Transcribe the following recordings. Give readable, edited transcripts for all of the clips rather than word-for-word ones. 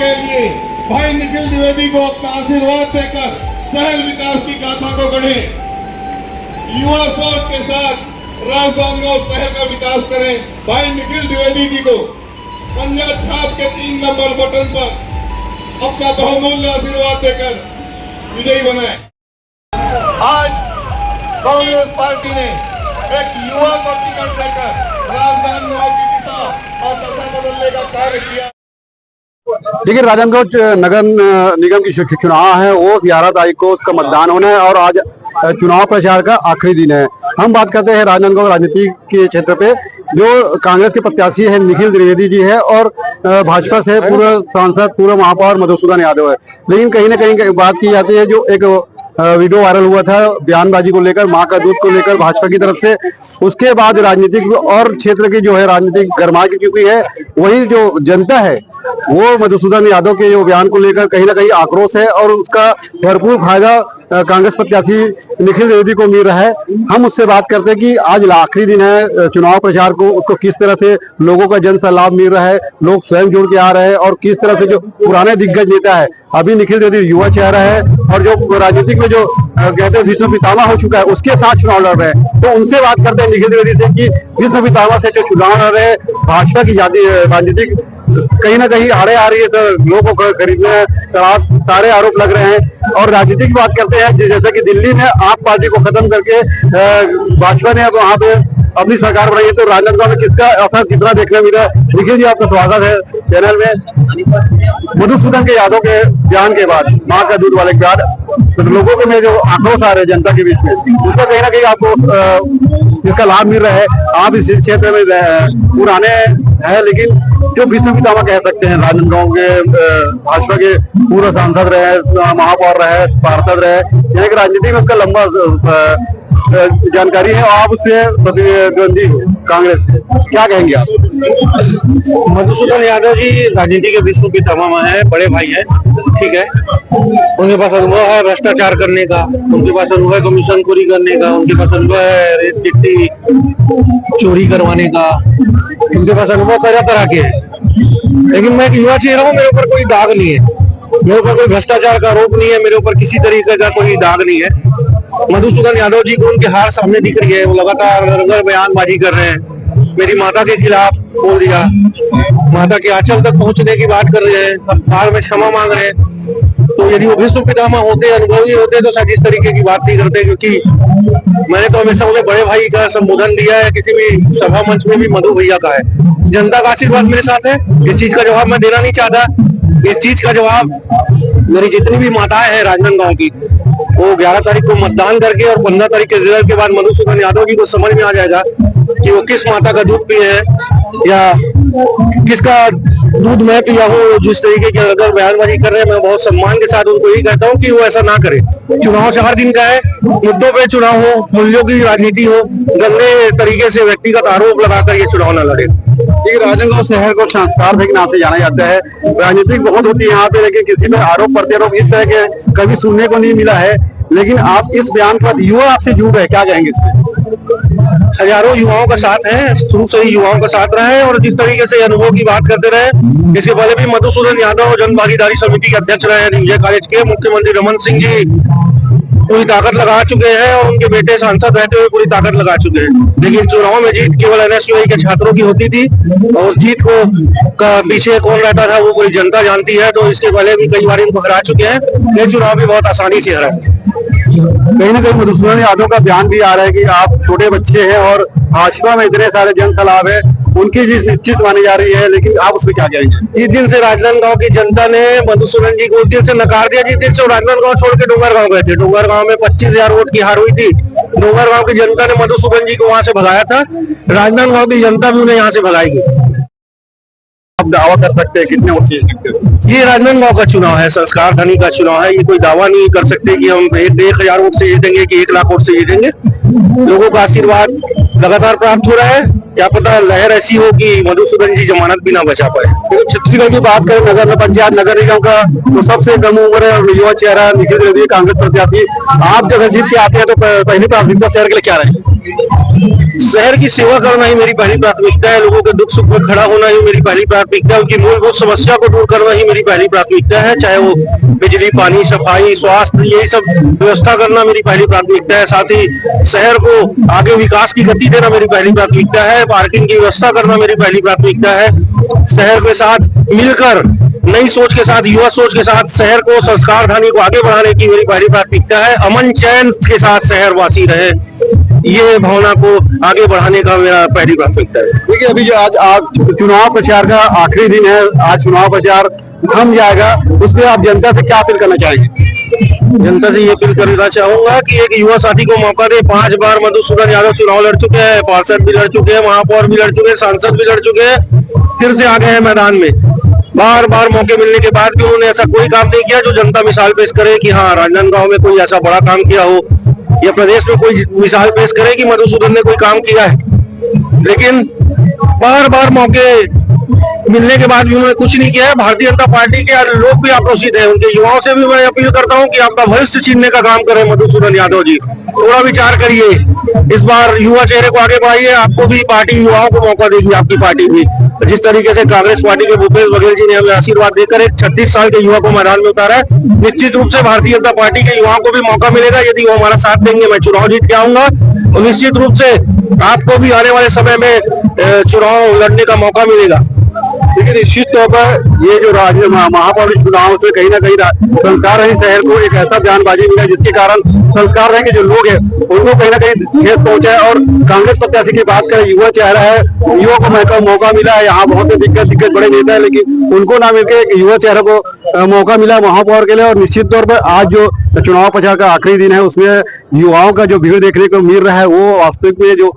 के लिए भाई निखिल द्विवेदी को अपना आशीर्वाद देकर शहर विकास की गाथा को गढ़े, युवा सोच के साथ राजनांदगांव शहर का विकास करें। भाई निखिल द्विवेदी जी को पंजा छाप के 3 नंबर बटन पर अपना बहुमूल्य आशीर्वाद देकर विजयी बनाए। आज कांग्रेस पार्टी ने एक युवा को टिकट देकर राजनांदगांव की दिशा और दशा बदलने का कार्य किया। देखिए, राजनांदगांव नगर निगम की चुनाव है, वो 11 तारीख को उसका मतदान होना है और आज चुनाव प्रचार का आखिरी दिन है। हम बात करते हैं राजनांदगांव राजनीति के क्षेत्र पे। जो कांग्रेस के प्रत्याशी है निखिल द्विवेदी जी है और भाजपा से पूर्व सांसद पूर्व महापौर मधुसूदन यादव है। लेकिन कहीं ना कहीं बात की जाती है, जो एक वीडियो वायरल हुआ था बयानबाजी को लेकर, मां का दूध को लेकर भाजपा की तरफ से, उसके बाद राजनीतिक और क्षेत्र की जो है राजनीतिक गरमा की चुकी है। वही जो जनता है वो मधुसूदन यादव के जो बयान को लेकर कहीं ना कहीं आक्रोश है और उसका भरपूर फायदा कांग्रेस प्रत्याशी निखिल द्विवेदी को मिल रहा है। हम उससे बात करते हैं कि आज आखिरी दिन है चुनाव प्रचार को, उसको किस तरह से लोगों का जन लाभ मिल रहा है, लोग स्वयं जुड़ के आ रहे हैं और किस तरह से जो पुराने दिग्गज नेता है, अभी निखिल द्विवेदी युवा चेहरा है और जो राजनीतिक में जो कहते हैं विश्व पितामह हो चुका है, उसके साथ चुनाव लड़ रहे हैं। तो उनसे बात करते हैं निखिल द्विवेदी से कि विश्व पितामह से जो चुनाव लड़ रहे हैं, भाजपा की राजनीतिक कहीं ना कहीं आड़े आ रही है, तो लोगों को खरीदने सारे आरोप लग रहे हैं। और राजनीति की बात करते हैं, जैसे कि दिल्ली में आप पार्टी को खत्म करके भाजपा ने अब वहां पे अपनी सरकार बनाई है, तो राजनांदगांव में किसका असर कितना देखने मिला है? निखिल जी, आपका स्वागत है चैनल में। मधुसूदन के यादव के बयान के बाद, मां का दूध वाले के बाद, तो लोगों के में जो आक्रोश आ रहे हैं जनता के बीच में, उसका कहीं ना कहीं आपको इसका लाभ मिल रहा है। आप इस क्षेत्र में पुराने हैं, लेकिन जो विश्व पितामह कह सकते हैं, राजनांदगांव के भाजपा के पूर्व सांसद रहे, महापौर रहे, पार्षद रहे, यहाँ की राजनीति में उसका लंबा जानकारी है। आप उससे प्रतिद्वंदी कांग्रेस से क्या कहेंगे आप? मधुसूदन यादव जी राजनीति के विश्व पितामह है, बड़े भाई है, ठीक है। उनके पास अनुभव है भ्रष्टाचार करने का, उनके पास अनुभव है कमीशन चोरी करने का, उनके पास अनुभव है रेत चिट्ठी चोरी करवाने का, उनके पास अनुभव तरह तरह के है। लेकिन मैं एक युवा चेहरा हूँ, मेरे ऊपर कोई दाग नहीं है, मेरे ऊपर कोई भ्रष्टाचार का आरोप नहीं है, मेरे ऊपर किसी तरीके का कोई दाग नहीं है। मधुसूदन यादव जी को उनकी हार सामने दिख रही है, वो लगातार बयानबाजी कर रहे हैं, मेरी माता के खिलाफ बोल दिया, माता के आंचल तक पहुंचने की बात कर रहे हैं, हार में क्षमा मांग रहे हैं। तो यदि वो विश्व पितामह होते, अनुभवी होते, तो शायद इस तरीके की बात नहीं करते। क्योंकि मैंने तो हमेशा उन्हें बड़े भाई का संबोधन दिया है, किसी भी सभा मंच में भी मधु भैया का है। जनता का आशीर्वाद मेरे साथ है, इस चीज का जवाब मैं देना नहीं चाहता। इस चीज का जवाब मेरी जितनी भी माताएं हैं राजनांदगांव की, वो 11 तारीख को मतदान करके और 15 तारीख के रिजल्ट के बाद मधुसूदन यादव जी को समझ में आ जाएगा कि वो किस माता का दूध पिए हैं या किसका दूध मैं पिया हूँ। जिस तरीके की अगर बयानबाजी कर रहे हैं, मैं बहुत सम्मान के साथ उनको यही कहता हूँ कि वो ऐसा ना करे। चुनाव 4 दिन का है, मुद्दों पे चुनाव हो, मूल्यों की राजनीति हो, गंदे तरीके से व्यक्तिगत आरोप लगाकर ये चुनाव न लड़े। राजनांदगांव शहर को संस्कार के नाम से जाना जाता है, राजनीतिक बहुत होती है यहाँ पे, लेकिन किसी पे आरोप प्रत्यारोप इस तरह के कभी सुनने को नहीं मिला है। लेकिन आप इस बयान पर युवा आपसे जुड़ रहे हैं, क्या कहेंगे इसमें? हजारों युवाओं का साथ है, शुरू से ही युवाओं का साथ रहा है और जिस तरीके से अनुभव की बात करते रहे। इसके पहले भी मधुसूदन यादव जन भागीदारी समिति के अध्यक्ष रहे हैं विजय कॉलेज के। मुख्यमंत्री रमन सिंह जी पूरी ताकत लगा चुके हैं और उनके बेटे सांसद रहते हुए पूरी ताकत लगा चुके हैं। लेकिन चुनाव में जीत केवल एनएसयूआई के छात्रों की होती थी और जीत को पीछे कौन रहता था वो पूरी जनता जानती है। तो इसके पहले भी कई बार इनको हरा चुके हैं, ये चुनाव भी बहुत आसानी से हरा है। कहीं ना कहीं मधुसूदन यादव का बयान भी आ रहा है कि आप छोटे बच्चे हैं और भाजपा में इतने सारे जन सलाब है, उनकी जीत निश्चित मानी जा रही है, लेकिन आप उसमें क्या कहेंगे? जिस दिन से राजनांदगांव की जनता ने मधुसूदन जी को उस दिन से नकार दिया, जिस दिन से राजनांदगांव छोड़ के डोंगरगांव गए थे, डोंगरगांव में 25,000 वोट की हार हुई थी। डोंगरगांव की जनता ने मधुसूदन जी को वहां से भगाया था, राजनांदगांव की जनता भी उन्हें यहाँ से भगाएगी। आप दावा कर सकते हैं कितने वोट जीत सकते हैं? ये राजनांदगांव का चुनाव है, संस्कार धनी का चुनाव है। ये कोई दावा नहीं कर सकते कि हम 1,000 वोट से जीतेंगे कि 1 लाख वोट से जीतेंगे। लोगों का आशीर्वाद लगातार प्राप्त हो रहा है, क्या पता लहर ऐसी हो कि मधुसूदन जी जमानत भी ना बचा पाए। तो छत्तीसगढ़ की बात करें, नगर पंचायत नगर निगम का तो सबसे कम उम्र है और युवा चेहरा निखिल द्विवेदी कांग्रेस प्रत्याशी। आप जब जीत के आते हैं तो पहली प्राथमिकता शहर के लिए क्या रहेगी? शहर की सेवा करना ही मेरी पहली प्राथमिकता है। लोगों के दुख सुख में खड़ा होना ही मेरी पहली प्राथमिकता है। उनकी मूलभूत समस्या को दूर करना ही मेरी पहली प्राथमिकता है। चाहे वो बिजली, पानी, सफाई, स्वास्थ्य, यही सब व्यवस्था करना मेरी पहली प्राथमिकता है। साथ ही शहर को आगे विकास की गति देना मेरी पहली प्राथमिकता है। पार्किंग की व्यवस्था करना मेरी पहली प्राथमिकता है। शहर के साथ मिलकर, नई सोच के साथ, युवा सोच के साथ शहर को, संस्कार धानी को आगे बढ़ाने की मेरी पहली प्राथमिकता है। अमन चैन के साथ शहरवासी रहे, ये भावना को आगे बढ़ाने का मेरा पहली प्राथमिकता है। देखिए, अभी जो आज चुनाव प्रचार का आखिरी दिन है, आज चुनाव प्रचार थम जाएगा, उस पर आप जनता से क्या अपील करना चाहेंगे? जनता से ये अपील करना चाहूंगा कि एक युवा साथी को मौका दे। 5 बार मधुसूदन यादव चुनाव लड़ चुके हैं, पार्षद भी लड़ चुके हैं, महापौर भी लड़ चुके हैं, सांसद भी लड़ चुके हैं, फिर से आ गए हैं मैदान में। बार बार मौके मिलने के बाद भी उन्होंने ऐसा कोई काम नहीं किया जो जनता मिसाल पेश करे कि हाँ, राजनांदगांव में कोई ऐसा बड़ा काम किया हो, या प्रदेश में कोई मिसाल पेश करे कि मधुसूदन ने कोई काम किया है। लेकिन बार बार मौके मिलने के बाद भी उन्होंने कुछ नहीं किया है। भारतीय जनता पार्टी के लोग भी आक्रोशित हैं। उनके युवाओं से भी मैं अपील करता हूं कि आपका भविष्य छीनने का काम करें मधुसूदन यादव जी। थोड़ा विचार करिए, इस बार युवा चेहरे को आगे बढ़ाइए। आपको भी पार्टी युवाओं को मौका देगी, आपकी पार्टी भी। जिस तरीके से कांग्रेस पार्टी के भूपेश बघेल जी ने हमें आशीर्वाद देकर एक 36 साल के युवा को मैदान में उतारा है, निश्चित रूप से भारतीय जनता पार्टी के युवाओं को भी मौका मिलेगा। यदि वो हमारा साथ देंगे, मैं चुनाव जीत के आऊंगा और निश्चित रूप से आपको भी आने वाले समय में चुनाव लड़ने का मौका मिलेगा। लेकिन निश्चित तौर पर ये जो राज्य महापौर चुनाव से कहीं ना कहीं संस्कार रहित शहर को एक ऐसा बयानबाजी मिला जिसके कारण संस्कार रहित जो लोग हैं उनको कहीं ना कहीं ठेस पहुंचा है। और कांग्रेस प्रत्याशी की बात करें, युवा चेहरा है, युवा को मौका मिला है। यहाँ बहुत से दिग्गज बड़े नेता है, लेकिन उनको ना मिलकर एक युवा चेहरे को मौका मिला महापौर के लिए। और निश्चित तौर पर आज जो चुनाव प्रचार का आखिरी दिन है, उसमें युवाओं का जो भीड़ देखने को मिल रहा है, वो वास्तविक में जो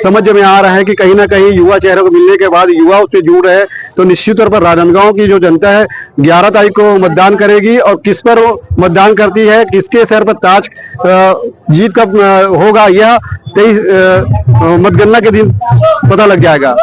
समझ में आ रहा है कि कहीं ना कहीं युवा चेहरे को मिलने के बाद युवा उससे जुड़ रहे हैं। तो निश्चित तौर पर राजनांदगांव की जो जनता है 11 तारीख को मतदान करेगी, और किस पर वो मतदान करती है, किसके सर पर ताज जीत कब होगा, यह 23 मतगणना के दिन पता लग जाएगा।